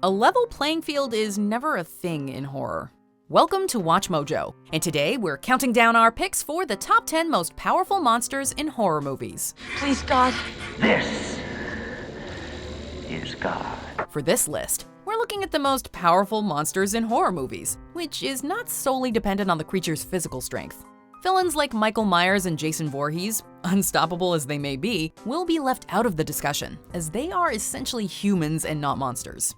A level playing field is never a thing in horror. Welcome to Watch Mojo, and today we're counting down our picks for the top 10 most powerful monsters in horror movies. Please, God. This is God. For this list, we're looking at the most powerful monsters in horror movies, which is not solely dependent on the creature's physical strength. Villains like Michael Myers and Jason Voorhees, unstoppable as they may be, will be left out of the discussion, as they are essentially humans and not monsters.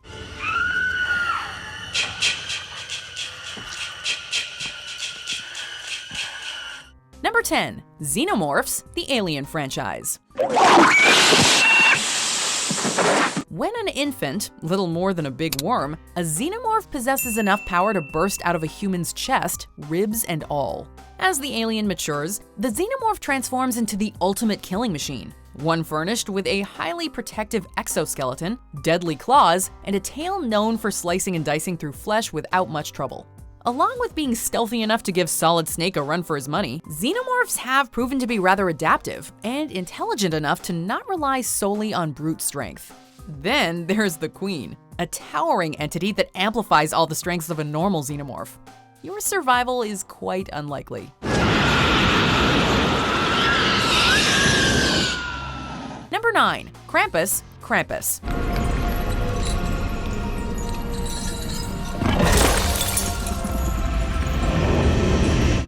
Number 10. Xenomorphs, the Alien franchise. When an infant, little more than a big worm, a xenomorph possesses enough power to burst out of a human's chest, ribs and all. As the alien matures, the xenomorph transforms into the ultimate killing machine, one furnished with a highly protective exoskeleton, deadly claws, and a tail known for slicing and dicing through flesh without much trouble. Along with being stealthy enough to give Solid Snake a run for his money, xenomorphs have proven to be rather adaptive and intelligent enough to not rely solely on brute strength. Then there's the Queen, a towering entity that amplifies all the strengths of a normal xenomorph. Your survival is quite unlikely. Number 9. Krampus, Krampus.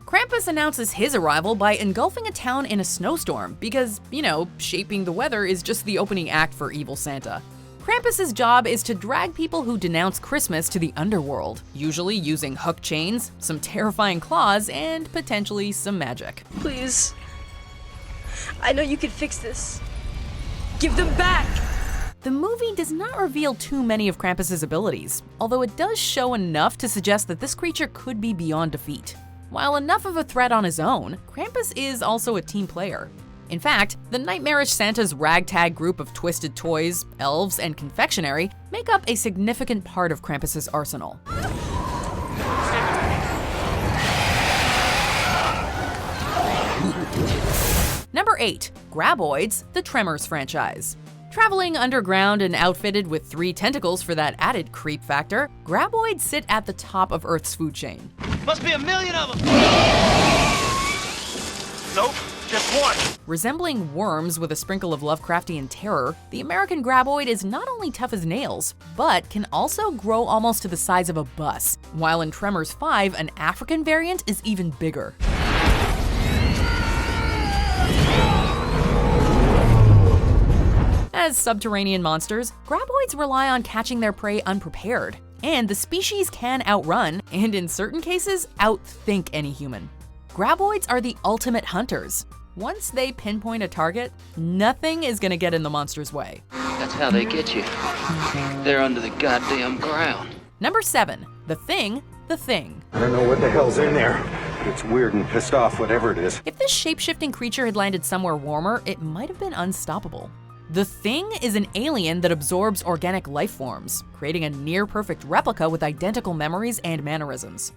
Krampus announces his arrival by engulfing a town in a snowstorm because, shaping the weather is just the opening act for evil Santa. Krampus's job is to drag people who denounce Christmas to the underworld, usually using hook chains, some terrifying claws, and potentially some magic. Please. I know you can fix this. Give them back! The movie does not reveal too many of Krampus's abilities, although it does show enough to suggest that this creature could be beyond defeat. While enough of a threat on his own, Krampus is also a team player. In fact, the nightmarish Santa's ragtag group of twisted toys, elves, and confectionery make up a significant part of Krampus's arsenal. Number 8. Graboids, the Tremors franchise. Traveling underground and outfitted with 3 tentacles for that added creep factor, Graboids sit at the top of Earth's food chain. Must be a million of them! Nope, just one. Resembling worms with a sprinkle of Lovecraftian terror, the American Graboid is not only tough as nails, but can also grow almost to the size of a bus, while in Tremors 5, an African variant is even bigger. As subterranean monsters, Graboids rely on catching their prey unprepared, and the species can outrun, and in certain cases, outthink any human. Graboids are the ultimate hunters. Once they pinpoint a target, nothing is gonna get in the monster's way. That's how they get you. They're under the goddamn ground. Number 7. The Thing, The Thing. I don't know what the hell's in there. It's weird and pissed off, whatever it is. If this shape-shifting creature had landed somewhere warmer, it might have been unstoppable. The Thing is an alien that absorbs organic life forms, creating a near-perfect replica with identical memories and mannerisms.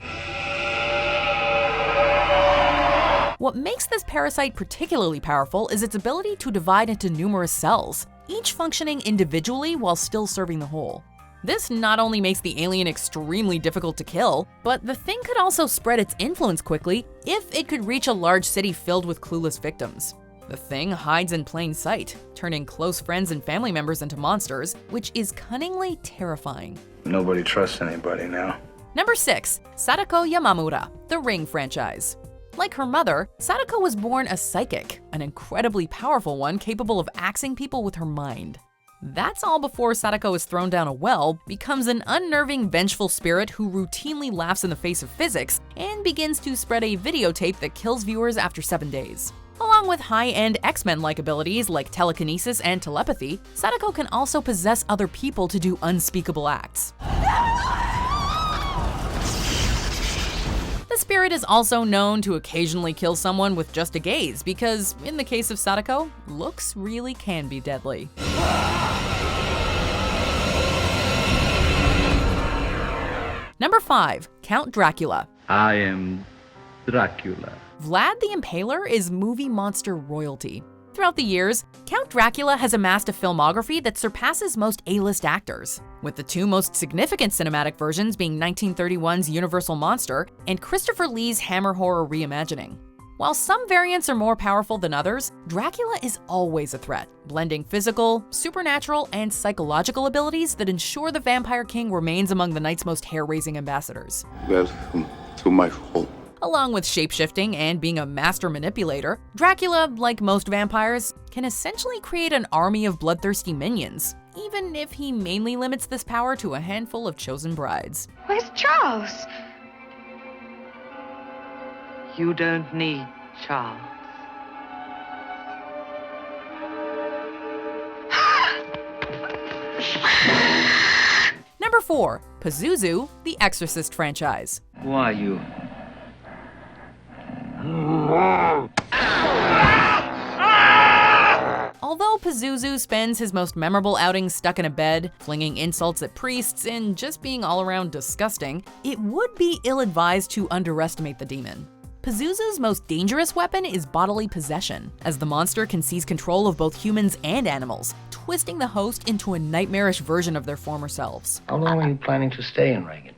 What makes this parasite particularly powerful is its ability to divide into numerous cells, each functioning individually while still serving the whole. This not only makes the alien extremely difficult to kill, but the Thing could also spread its influence quickly if it could reach a large city filled with clueless victims. The Thing hides in plain sight, turning close friends and family members into monsters, which is cunningly terrifying. Nobody trusts anybody now. Number 6. Sadako Yamamura, the Ring franchise. Like her mother, Sadako was born a psychic, an incredibly powerful one capable of axing people with her mind. That's all before Sadako is thrown down a well, becomes an unnerving, vengeful spirit who routinely laughs in the face of physics, and begins to spread a videotape that kills viewers after 7 days. Along with high-end X-Men-like abilities like telekinesis and telepathy, Sadako can also possess other people to do unspeakable acts. The spirit is also known to occasionally kill someone with just a gaze because, in the case of Sadako, looks really can be deadly. Number 5. Count Dracula. I am Dracula. Vlad the Impaler is movie monster royalty. Throughout the years, Count Dracula has amassed a filmography that surpasses most A-list actors. with the two most significant cinematic versions being 1931's Universal Monster and Christopher Lee's Hammer horror reimagining. While some variants are more powerful than others, Dracula is always a threat, blending physical, supernatural, and psychological abilities that ensure the Vampire King remains among the night's most hair-raising ambassadors. Welcome to my home. Along with shapeshifting and being a master manipulator, Dracula, like most vampires, can essentially create an army of bloodthirsty minions, even if he mainly limits this power to a handful of chosen brides. Where's Charles? You don't need Charles. Number 4. Pazuzu, the Exorcist franchise. Who are you? Although Pazuzu spends his most memorable outings stuck in a bed, flinging insults at priests, and just being all around disgusting, it would be ill-advised to underestimate the demon. Pazuzu's most dangerous weapon is bodily possession, as the monster can seize control of both humans and animals, twisting the host into a nightmarish version of their former selves. How long are you planning to stay in Reagan?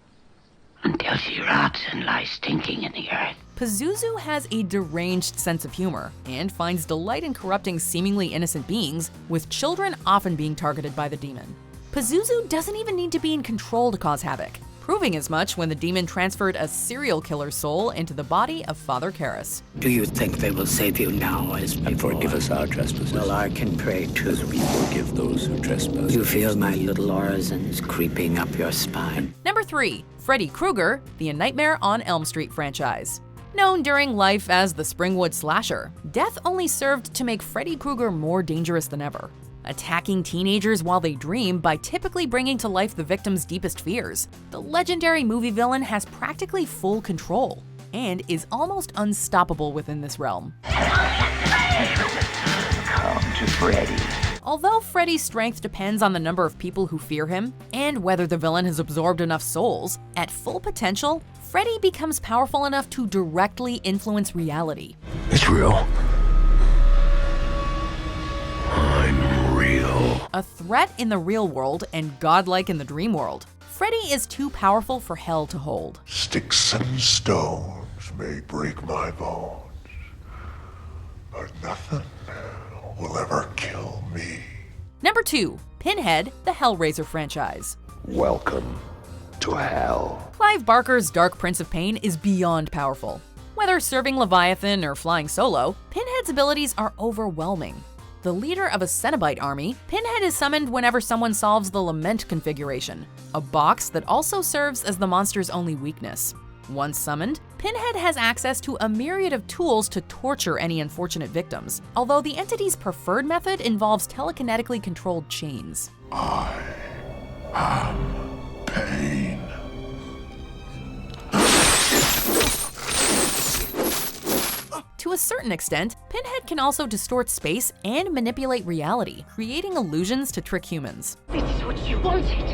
Until she rots and lies stinking in the earth. Pazuzu has a deranged sense of humor and finds delight in corrupting seemingly innocent beings, with children often being targeted by the demon. Pazuzu doesn't even need to be in control to cause havoc, proving as much when the demon transferred a serial killer's soul into the body of Father Karras. Do you think they will save you now as before? And forgive us our trespasses. Well, I can pray too. As we forgive those who trespass. You feel my little orisons creeping up your spine. Number 3. Freddy Krueger, the A Nightmare on Elm Street franchise. Known during life as the Springwood Slasher, death only served to make Freddy Krueger more dangerous than ever, attacking teenagers while they dream by typically bringing to life the victim's deepest fears. The legendary movie villain has practically full control and is almost unstoppable within this realm. Come to Freddy. Although Freddy's strength depends on the number of people who fear him and whether the villain has absorbed enough souls, at full potential, Freddy becomes powerful enough to directly influence reality. It's real. I'm real. A threat in the real world and godlike in the dream world, Freddy is too powerful for hell to hold. Sticks and stones may break my bones, but nothing will ever kill me. Number 2. Pinhead, the Hellraiser franchise. Welcome to hell. Clive Barker's Dark Prince of Pain is beyond powerful. Whether serving Leviathan or flying solo, Pinhead's abilities are overwhelming. The leader of a Cenobite army, Pinhead is summoned whenever someone solves the Lament configuration, a box that also serves as the monster's only weakness. Once summoned, Pinhead has access to a myriad of tools to torture any unfortunate victims, although the entity's preferred method involves telekinetically controlled chains. I am pain. To a certain extent, Pinhead can also distort space and manipulate reality, creating illusions to trick humans. This is what you wanted.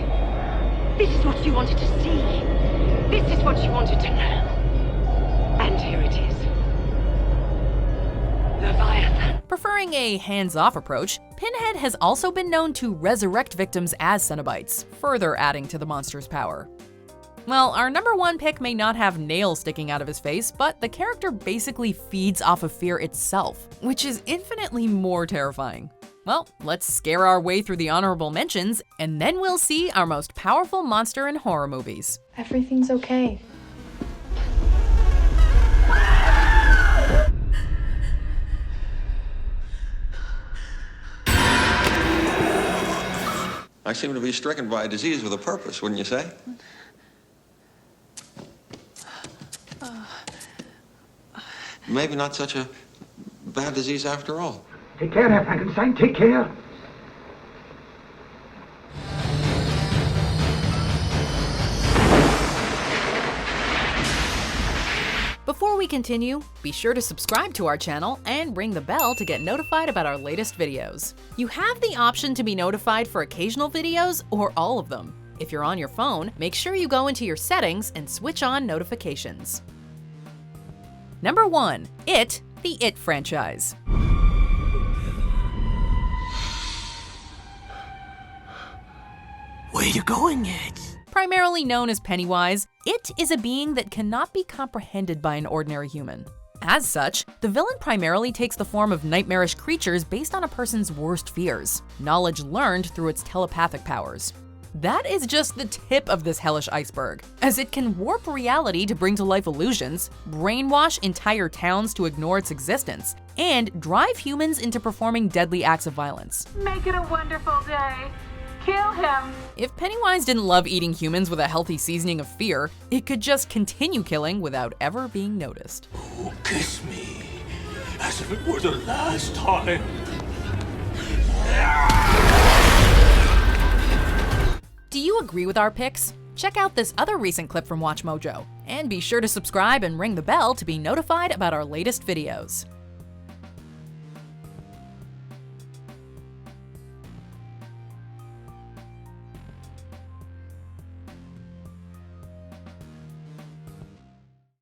This is what you wanted to see. This is what you wanted to know. And here it is. Leviathan. Preferring a hands-off approach, Pinhead has also been known to resurrect victims as Cenobites, further adding to the monster's power. Well, our number 1 pick may not have nails sticking out of his face, but the character basically feeds off of fear itself, which is infinitely more terrifying. Well, let's scare our way through the honorable mentions, and then we'll see our most powerful monster in horror movies. Everything's okay. I seem to be stricken by a disease with a purpose, wouldn't you say? Maybe not such a bad disease after all. Take care there, Frankenstein, take care. Before we continue, be sure to subscribe to our channel and ring the bell to get notified about our latest videos. You have the option to be notified for occasional videos or all of them. If you're on your phone, make sure you go into your settings and switch on notifications. Number 1. It, the It franchise. Where you going, It? Primarily known as Pennywise, It is a being that cannot be comprehended by an ordinary human. As such, the villain primarily takes the form of nightmarish creatures based on a person's worst fears, knowledge learned through its telepathic powers. That is just the tip of this hellish iceberg, as it can warp reality to bring to life illusions, brainwash entire towns to ignore its existence, and drive humans into performing deadly acts of violence. Make it a wonderful day. Kill him. If Pennywise didn't love eating humans with a healthy seasoning of fear, it could just continue killing without ever being noticed. Oh, kiss me, as if it were the last time. Do you agree with our picks? Check out this other recent clip from WatchMojo, and be sure to subscribe and ring the bell to be notified about our latest videos.